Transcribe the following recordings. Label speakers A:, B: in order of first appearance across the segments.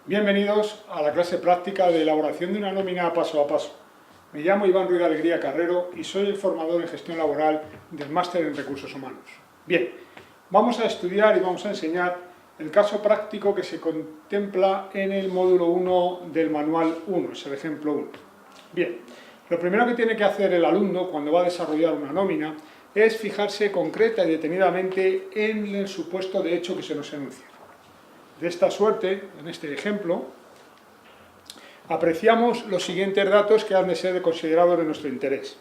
A: Bienvenidos a la clase práctica de elaboración de una nómina paso a paso. Me llamo Iván Ruiz de Alegría Carrero y soy el formador en gestión laboral del Máster en Recursos Humanos. Bien, vamos a estudiar y vamos a enseñar el caso práctico que se contempla en el módulo 1 del manual 1, es el ejemplo 1. Bien, lo primero que tiene que hacer el alumno cuando va a desarrollar una nómina es fijarse concreta y detenidamente en el supuesto de hecho que se nos enuncia. De esta suerte, en este ejemplo, apreciamos los siguientes datos que han de ser considerados de nuestro interés.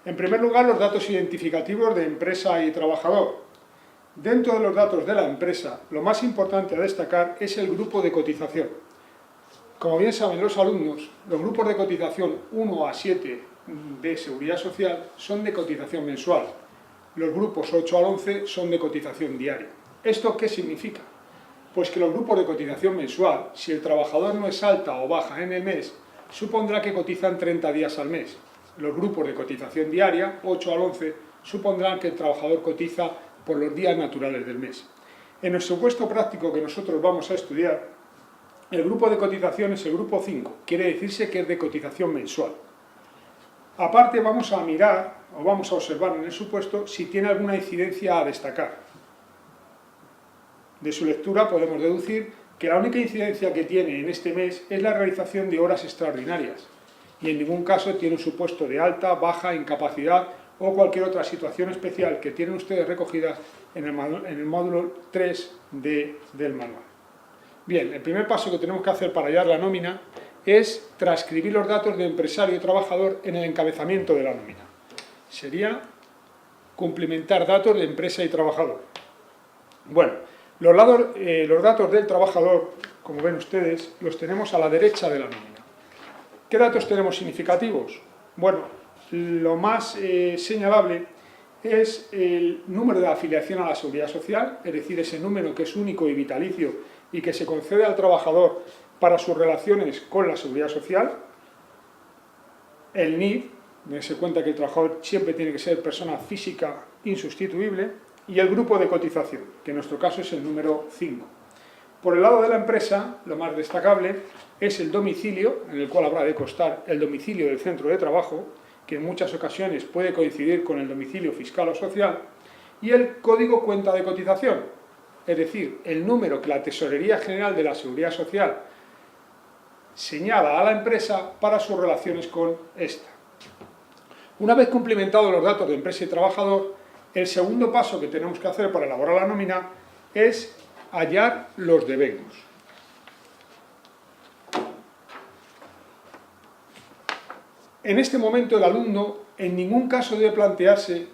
A: En primer lugar, los datos identificativos de empresa y trabajador. Dentro de los datos de la empresa, lo más importante a destacar es el grupo de cotización. Como bien saben los alumnos, los grupos de cotización 1 a 7 de Seguridad Social son de cotización mensual. Los grupos 8 al 11 son de cotización diaria. ¿Esto qué significa? Pues que los grupos de cotización mensual, si el trabajador no es alta o baja en el mes, supondrá que cotizan 30 días al mes. Los grupos de cotización diaria, 8 al 11, supondrán que el trabajador cotiza por los días naturales del mes. En el supuesto práctico que nosotros vamos a estudiar, el grupo de cotización es el grupo 5, quiere decirse que es de cotización mensual. Aparte vamos a mirar, o vamos a observar en el supuesto, si tiene alguna incidencia a destacar. De su lectura podemos deducir que la única incidencia que tiene en este mes es la realización de horas extraordinarias y en ningún caso tiene un supuesto de alta, baja, incapacidad o cualquier otra situación especial que tienen ustedes recogidas en el módulo 3 del manual. Bien, el primer paso que tenemos que hacer para hallar la nómina es transcribir los datos de empresario y trabajador en el encabezamiento de la nómina. Sería cumplimentar datos de empresa y trabajador. Bueno, los datos del trabajador, como ven ustedes, los tenemos a la derecha de la nómina. ¿Qué datos tenemos significativos? Bueno, lo más señalable es el número de afiliación a la Seguridad Social, es decir, ese número que es único y vitalicio y que se concede al trabajador para sus relaciones con la Seguridad Social. El NIF, dense cuenta que el trabajador siempre tiene que ser persona física insustituible. Y el grupo de cotización, que en nuestro caso es el número 5. Por el lado de la empresa, lo más destacable es el domicilio, en el cual habrá de constar el domicilio del centro de trabajo, que en muchas ocasiones puede coincidir con el domicilio fiscal o social, y el código cuenta de cotización, es decir, el número que la Tesorería General de la Seguridad Social señala a la empresa para sus relaciones con esta. Una vez cumplimentados los datos de empresa y trabajador, el segundo paso que tenemos que hacer para elaborar la nómina es hallar los devengos. En este momento el alumno en ningún caso debe plantearse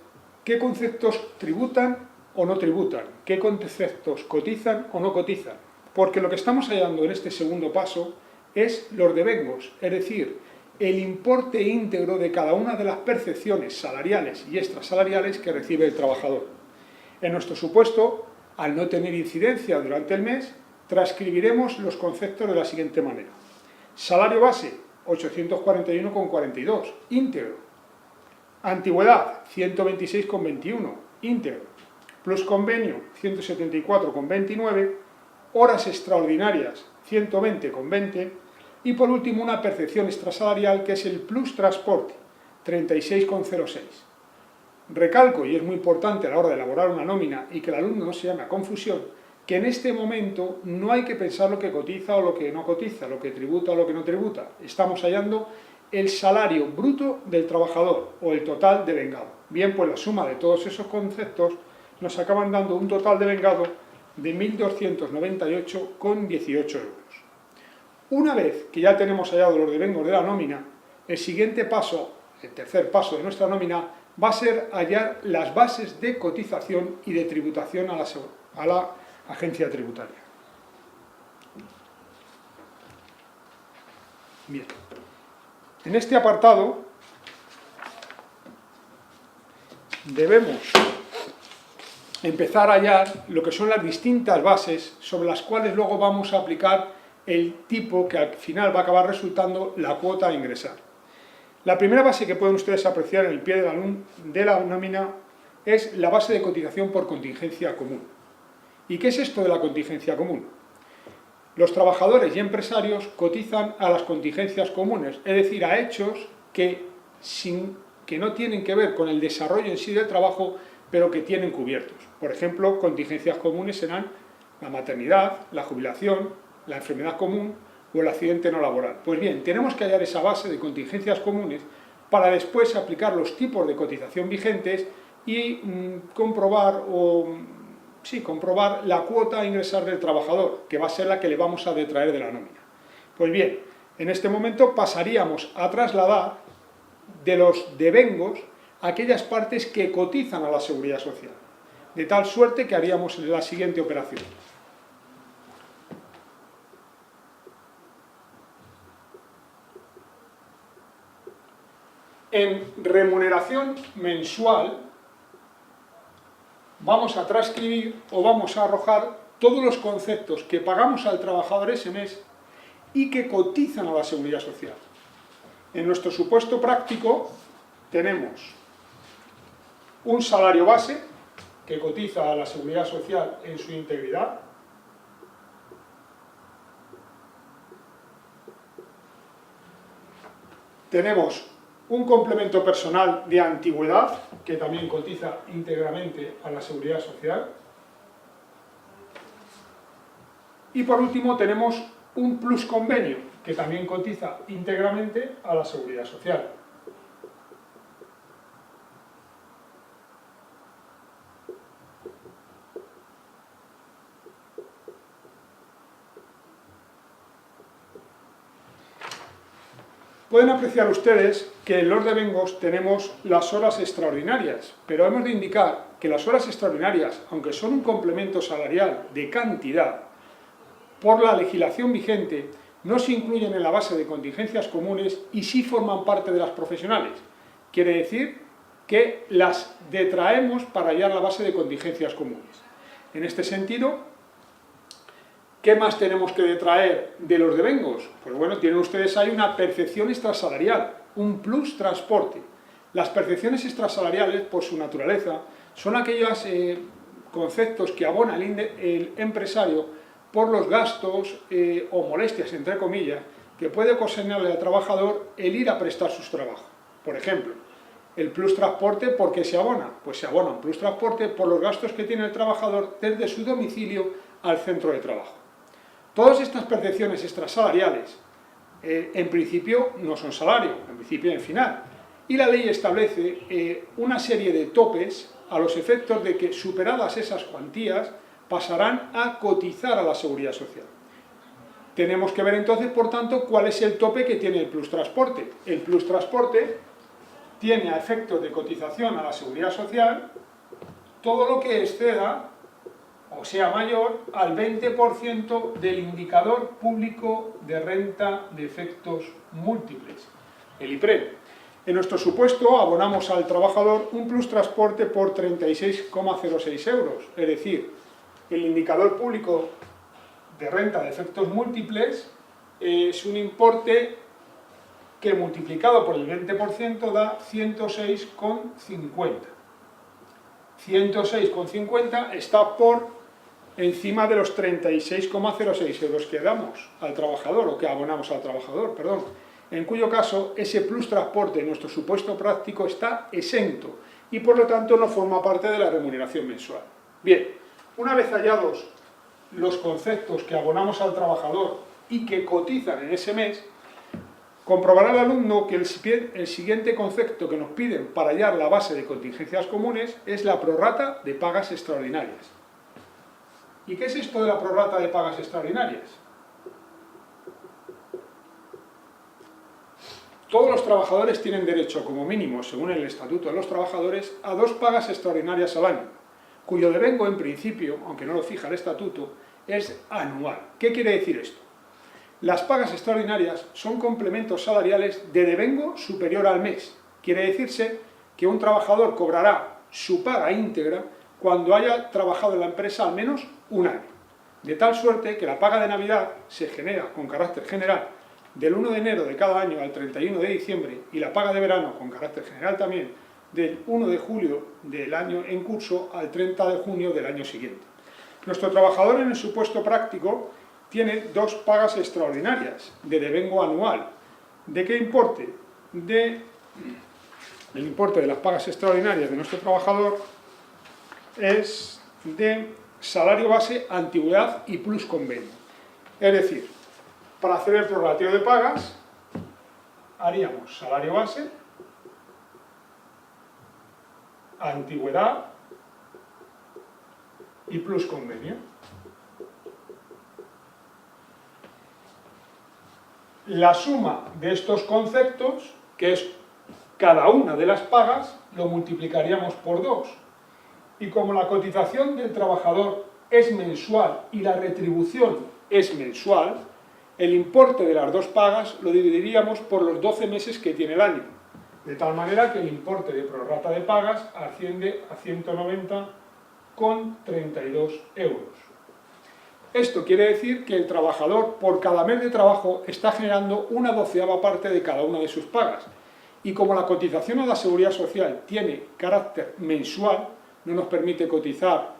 A: qué conceptos tributan o no tributan, qué conceptos cotizan o no cotizan, porque lo que estamos hallando en este segundo paso es los devengos, es decir, el importe íntegro de cada una de las percepciones salariales y extrasalariales que recibe el trabajador. En nuestro supuesto, al no tener incidencia durante el mes, transcribiremos los conceptos de la siguiente manera. Salario base, 841,42, íntegro. Antigüedad, 126,21, íntegro. Plus convenio, 174,29. Horas extraordinarias, 120,20. Y por último una percepción extrasalarial que es el plus transporte, 36,06. Recalco, y es muy importante a la hora de elaborar una nómina y que el alumno no se llame a confusión, que en este momento no hay que pensar lo que cotiza o lo que no cotiza, lo que tributa o lo que no tributa. Estamos hallando el salario bruto del trabajador o el total devengado. Bien, pues la suma de todos esos conceptos nos acaban dando un total devengado de 1.298,18 euros. Una vez que ya tenemos hallado los devengos de la nómina, el siguiente paso, el tercer paso de nuestra nómina, va a ser hallar las bases de cotización y de tributación a la agencia tributaria. Bien. En este apartado debemos empezar a hallar lo que son las distintas bases sobre las cuales luego vamos a aplicar el tipo que al final va a acabar resultando la cuota a ingresar. La primera base que pueden ustedes apreciar en el pie de la nómina es la base de cotización por contingencia común. ¿Y qué es esto de la contingencia común? Los trabajadores y empresarios cotizan a las contingencias comunes, es decir, a hechos que no tienen que ver con el desarrollo en sí del trabajo, pero que tienen cubiertos. Por ejemplo, contingencias comunes serán la maternidad, la jubilación, la enfermedad común o el accidente no laboral. Pues bien, tenemos que hallar esa base de contingencias comunes para después aplicar los tipos de cotización vigentes y comprobar la cuota a ingresar del trabajador, que va a ser la que le vamos a detraer de la nómina. Pues bien, en este momento pasaríamos a trasladar de los devengos aquellas partes que cotizan a la Seguridad Social, de tal suerte que haríamos la siguiente operación. En remuneración mensual vamos a transcribir o vamos a arrojar todos los conceptos que pagamos al trabajador ese mes y que cotizan a la Seguridad Social. En nuestro supuesto práctico tenemos un salario base que cotiza a la Seguridad Social en su integridad. Tenemos un complemento personal de antigüedad, que también cotiza íntegramente a la Seguridad Social. Y por último tenemos un plus convenio, que también cotiza íntegramente a la Seguridad Social. Pueden apreciar ustedes que en los devengos tenemos las horas extraordinarias, pero hemos de indicar que las horas extraordinarias, aunque son un complemento salarial de cantidad, por la legislación vigente no se incluyen en la base de contingencias comunes y sí forman parte de las profesionales. Quiere decir que las detraemos para hallar la base de contingencias comunes. En este sentido, ¿qué más tenemos que detraer de los devengos? Pues bueno, tienen ustedes ahí una percepción extrasalarial, un plus transporte. Las percepciones extrasalariales, por su naturaleza, son aquellos conceptos que abona el empresario por los gastos o molestias, entre comillas, que puede ocasionarle al trabajador el ir a prestar sus trabajos. Por ejemplo, el plus transporte, ¿por qué se abona? Pues se abona un plus transporte por los gastos que tiene el trabajador desde su domicilio al centro de trabajo. Todas estas percepciones extrasalariales, en principio, no son salario, en principio en final. Y la ley establece una serie de topes a los efectos de que, superadas esas cuantías, pasarán a cotizar a la Seguridad Social. Tenemos que ver entonces, por tanto, cuál es el tope que tiene el plus transporte. El plus transporte tiene a efectos de cotización a la Seguridad Social todo lo que exceda o sea mayor al 20% del indicador público de renta de efectos múltiples, el IPREM. En nuestro supuesto abonamos al trabajador un plus transporte por 36,06 euros, es decir, el indicador público de renta de efectos múltiples es un importe que multiplicado por el 20% da 106,50. 106,50 está por encima de los 36,06 euros que damos al trabajador, o que abonamos al trabajador, perdón, en cuyo caso ese plus transporte en nuestro supuesto práctico está exento y por lo tanto no forma parte de la remuneración mensual. Bien, una vez hallados los conceptos que abonamos al trabajador y que cotizan en ese mes, comprobará el alumno que el siguiente concepto que nos piden para hallar la base de contingencias comunes es la prorrata de pagas extraordinarias. ¿Y qué es esto de la prorrata de pagas extraordinarias? Todos los trabajadores tienen derecho, como mínimo, según el Estatuto de los Trabajadores, a 2 pagas extraordinarias al año, cuyo devengo, en principio, aunque no lo fija el Estatuto, es anual. ¿Qué quiere decir esto? Las pagas extraordinarias son complementos salariales de devengo superior al mes. Quiere decirse que un trabajador cobrará su paga íntegra cuando haya trabajado en la empresa al menos un año. De tal suerte que la paga de Navidad se genera con carácter general del 1 de enero de cada año al 31 de diciembre y la paga de verano con carácter general también del 1 de julio del año en curso al 30 de junio del año siguiente. Nuestro trabajador en el supuesto práctico tiene dos pagas extraordinarias de devengo anual. ¿De qué importe? El importe de las pagas extraordinarias de nuestro trabajador es de salario base, antigüedad y plus convenio. Es decir, para hacer el prorrateo de pagas, haríamos salario base, antigüedad y plus convenio. La suma de estos conceptos, que es cada una de las pagas, lo multiplicaríamos por 2. Y como la cotización del trabajador es mensual y la retribución es mensual, el importe de las dos pagas lo dividiríamos por los 12 meses que tiene el año. De tal manera que el importe de prorrata de pagas asciende a 190,32 euros. Esto quiere decir que el trabajador por cada mes de trabajo está generando una 12ª parte de cada una de sus pagas. Y como la cotización a la Seguridad Social tiene carácter mensual, no nos permite cotizar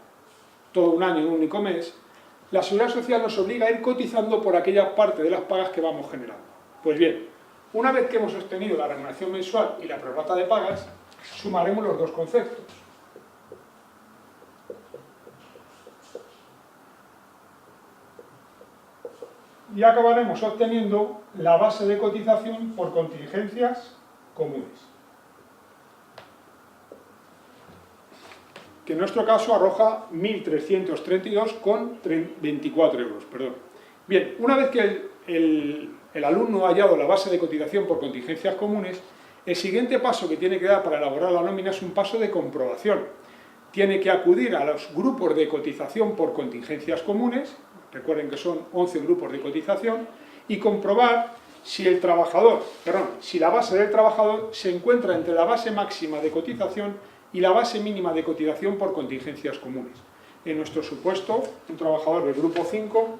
A: todo un año en un único mes, la Seguridad Social nos obliga a ir cotizando por aquella parte de las pagas que vamos generando. Pues bien, una vez que hemos obtenido la remuneración mensual y la prorrata de pagas, sumaremos los dos conceptos. Y acabaremos obteniendo la base de cotización por contingencias comunes, que en nuestro caso arroja 1.332,24 euros. Bien, una vez que el alumno ha hallado la base de cotización por contingencias comunes, el siguiente paso que tiene que dar para elaborar la nómina es un paso de comprobación. Tiene que acudir a los grupos de cotización por contingencias comunes, recuerden que son 11 grupos de cotización, y comprobar si la base del trabajador se encuentra entre la base máxima de cotización y la base mínima de cotización por contingencias comunes. En nuestro supuesto, un trabajador del grupo 5,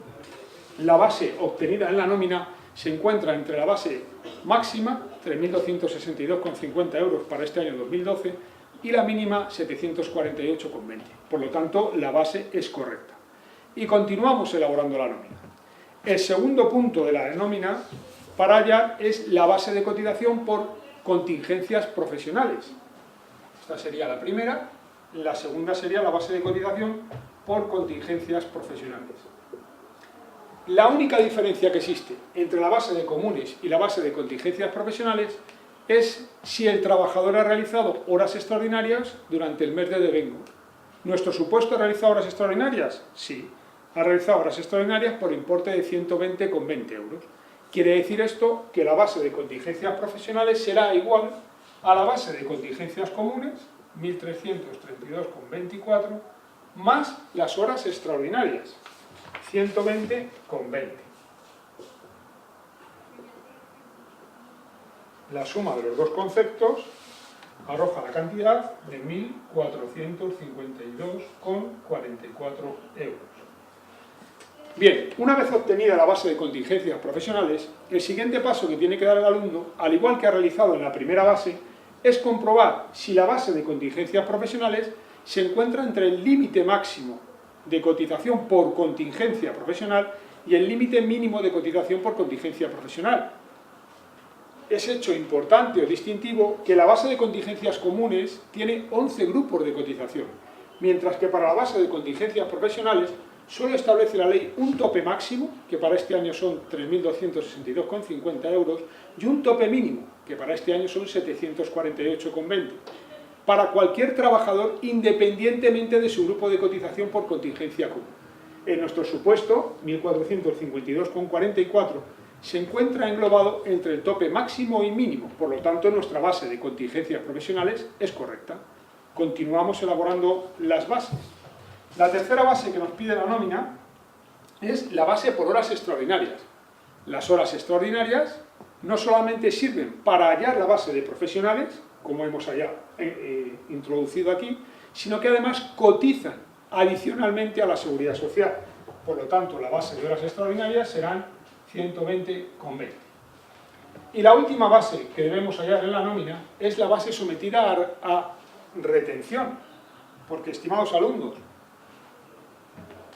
A: la base obtenida en la nómina se encuentra entre la base máxima, 3.262,50 euros para este año 2012, y la mínima, 748,20. Por lo tanto, la base es correcta. Y continuamos elaborando la nómina. El segundo punto de la nómina para hallar es la base de cotización por contingencias profesionales. Esta sería la primera. La segunda sería la base de cotización por contingencias profesionales. La única diferencia que existe entre la base de comunes y la base de contingencias profesionales es si el trabajador ha realizado horas extraordinarias durante el mes de devengo. ¿Nuestro supuesto ha realizado horas extraordinarias? Sí, ha realizado horas extraordinarias por importe de 120,20 euros. Quiere decir esto que la base de contingencias profesionales será igual a la base de contingencias comunes, 1.332,24, más las horas extraordinarias, 120,20. La suma de los dos conceptos arroja la cantidad de 1.452,44 euros. Bien, una vez obtenida la base de contingencias profesionales, el siguiente paso que tiene que dar el alumno, al igual que ha realizado en la primera base, es comprobar si la base de contingencias profesionales se encuentra entre el límite máximo de cotización por contingencia profesional y el límite mínimo de cotización por contingencia profesional. Es hecho importante o distintivo que la base de contingencias comunes tiene 11 grupos de cotización, mientras que para la base de contingencias profesionales solo establece la ley un tope máximo, que para este año son 3.262,50 euros, y un tope mínimo, que para este año son 748,20, para cualquier trabajador independientemente de su grupo de cotización por contingencia común. En nuestro supuesto, 1.452,44, se encuentra englobado entre el tope máximo y mínimo, por lo tanto nuestra base de contingencias profesionales es correcta. Continuamos elaborando las bases. La tercera base que nos pide la nómina es la base por horas extraordinarias. Las horas extraordinarias no solamente sirven para hallar la base de profesionales, como hemos introducido aquí, sino que además cotizan adicionalmente a la Seguridad Social. Por lo tanto, la base de horas extraordinarias serán 120,20. Y la última base que debemos hallar en la nómina es la base sometida a retención, porque, estimados alumnos,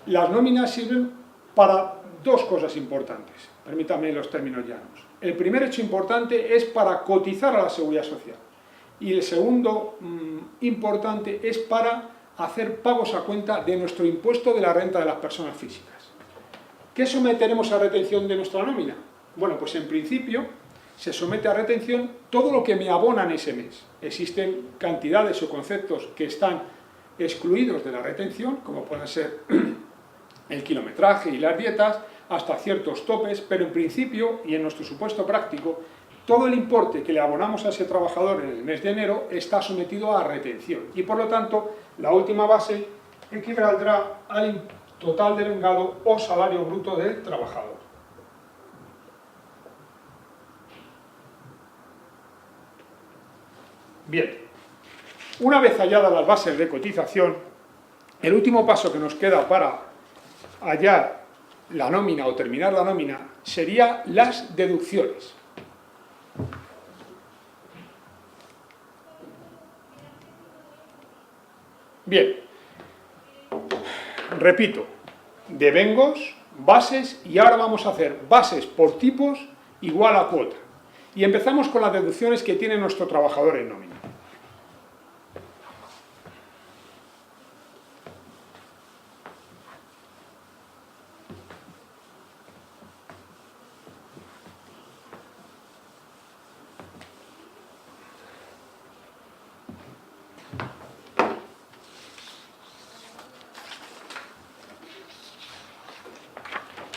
A: las nóminas sirven para dos cosas importantes, permítanme los términos llanos. El primer hecho importante es para cotizar a la Seguridad Social y el segundo importante es para hacer pagos a cuenta de nuestro impuesto de la renta de las personas físicas. ¿Qué someteremos a retención de nuestra nómina? Bueno, pues en principio se somete a retención todo lo que me abonan ese mes. Existen cantidades o conceptos que están excluidos de la retención, como pueden ser el kilometraje y las dietas, hasta ciertos topes, pero en principio, y en nuestro supuesto práctico, todo el importe que le abonamos a ese trabajador en el mes de enero está sometido a retención y por lo tanto la última base equivaldrá al total devengado o salario bruto del trabajador. Bien, una vez halladas las bases de cotización, el último paso que nos queda para hallar la nómina o terminar la nómina sería las deducciones. Bien, repito, devengos, bases y ahora vamos a hacer bases por tipos igual a cuota. Y empezamos con las deducciones que tiene nuestro trabajador en nómina.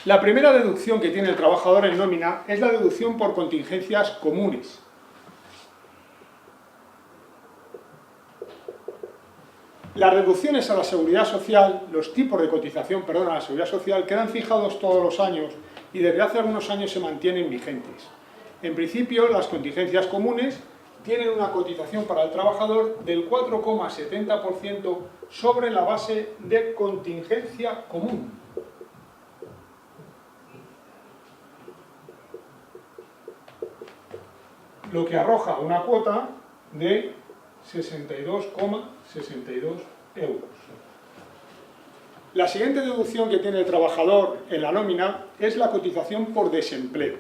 A: La primera deducción que tiene el trabajador en nómina es la deducción por contingencias comunes. Las deducciones a la Seguridad Social, los tipos de cotización, a la Seguridad Social, quedan fijados todos los años y desde hace algunos años se mantienen vigentes. En principio, las contingencias comunes tienen una cotización para el trabajador del 4,70% sobre la base de contingencia común. Lo que arroja una cuota de 62,62 euros. La siguiente deducción que tiene el trabajador en la nómina es la cotización por desempleo.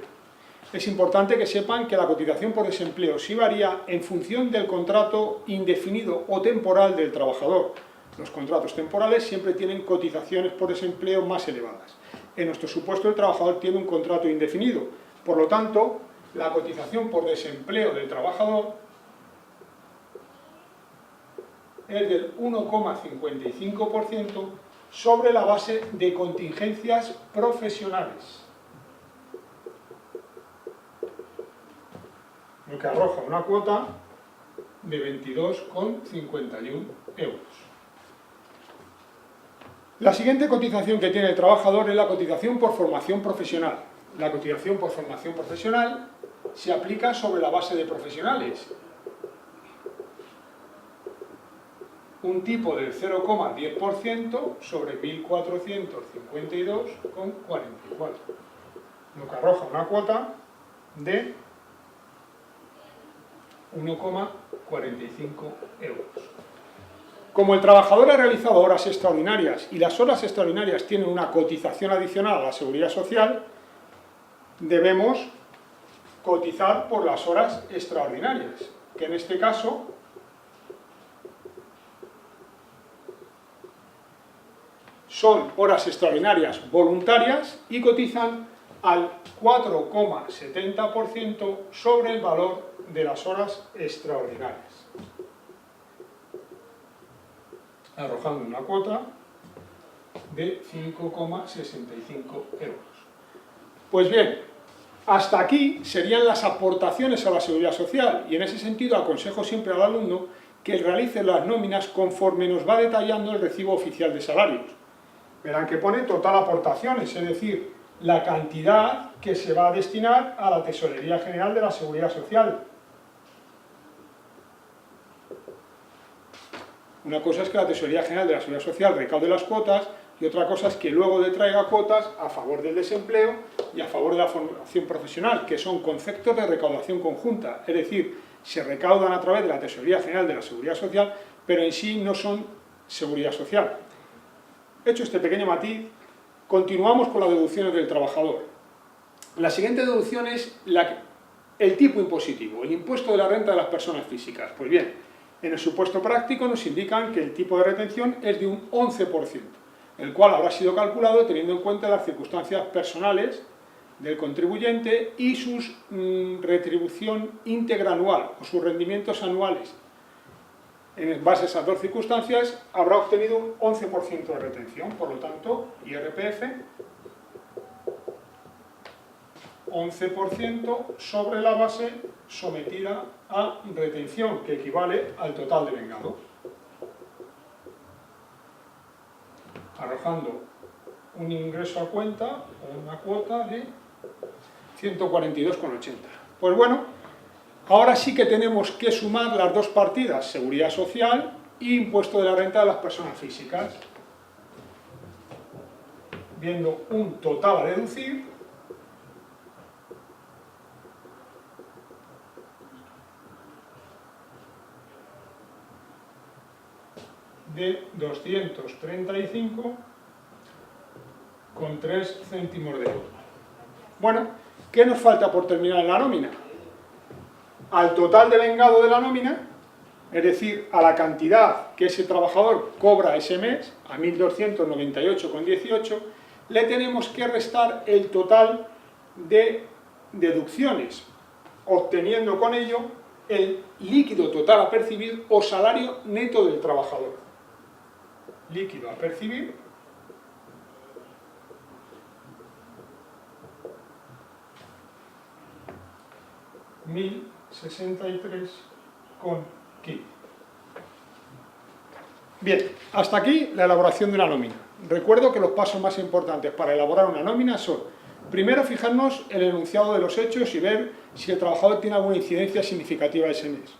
A: Es importante que sepan que la cotización por desempleo sí varía en función del contrato indefinido o temporal del trabajador. Los contratos temporales siempre tienen cotizaciones por desempleo más elevadas. En nuestro supuesto, el trabajador tiene un contrato indefinido. Por lo tanto, la cotización por desempleo del trabajador es del 1,55% sobre la base de contingencias profesionales, lo que arroja una cuota de 22,51 euros. La siguiente cotización que tiene el trabajador es la cotización por formación profesional. La cotización por formación profesional se aplica sobre la base de profesionales. Un tipo del 0,10% sobre 1.452,44, lo que arroja una cuota de 1,45 euros. Como el trabajador ha realizado horas extraordinarias y las horas extraordinarias tienen una cotización adicional a la Seguridad Social, debemos cotizar por las horas extraordinarias, que en este caso son horas extraordinarias voluntarias y cotizan al 4,70% sobre el valor de las horas extraordinarias, arrojando una cuota de 5,65 euros. Pues bien, hasta aquí serían las aportaciones a la Seguridad Social y en ese sentido aconsejo siempre al alumno que realice las nóminas conforme nos va detallando el recibo oficial de salarios. Verán que pone total aportaciones, es decir, la cantidad que se va a destinar a la Tesorería General de la Seguridad Social. Una cosa es que la Tesorería General de la Seguridad Social recaude las cuotas y otra cosa es que luego detraiga cuotas a favor del desempleo y a favor de la formación profesional, que son conceptos de recaudación conjunta, es decir, se recaudan a través de la Tesorería General de la Seguridad Social, pero en sí no son seguridad social. Hecho este pequeño matiz, Continuamos con las deducciones del trabajador. La siguiente deducción es el tipo impositivo, el impuesto de la renta de las personas físicas. Pues bien, en el supuesto práctico nos indican que el tipo de retención es de un 11%, el cual habrá sido calculado teniendo en cuenta las circunstancias personales del contribuyente y su retribución íntegra anual o sus rendimientos anuales. En base a esas dos circunstancias habrá obtenido un 11% de retención, por lo tanto, IRPF 11% sobre la base sometida a retención, que equivale al total de vengado, arrojando un ingreso a cuenta o una cuota de 142,80. Pues bueno, ahora sí que tenemos que sumar las dos partidas, seguridad social e impuesto de la renta de las personas físicas, viendo un total a deducir de 235,3 céntimos de euro. Bueno, ¿qué nos falta por terminar en la nómina? Al total de vengado de la nómina, es decir, a la cantidad que ese trabajador cobra ese mes, a 1.298,18, le tenemos que restar el total de deducciones, obteniendo con ello el líquido total a percibir o salario neto del trabajador. Líquido a percibir $1.063,15. Bien, hasta aquí la elaboración de una nómina. Recuerdo que los pasos más importantes para elaborar una nómina son: primero, fijarnos en el enunciado de los hechos y ver si el trabajador tiene alguna incidencia significativa ese mes.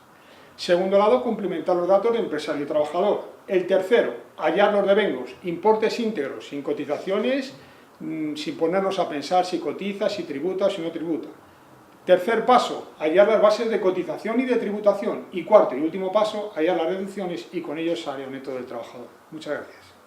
A: Segundo lado, cumplimentar los datos de empresario y trabajador. El tercero, hallar los devengos, importes íntegros, sin cotizaciones, sin ponernos a pensar si cotiza, si tributa o si no tributa. Tercer paso, hallar las bases de cotización y de tributación. Y cuarto y último paso, hallar las deducciones y con ello el salario neto del trabajador. Muchas gracias.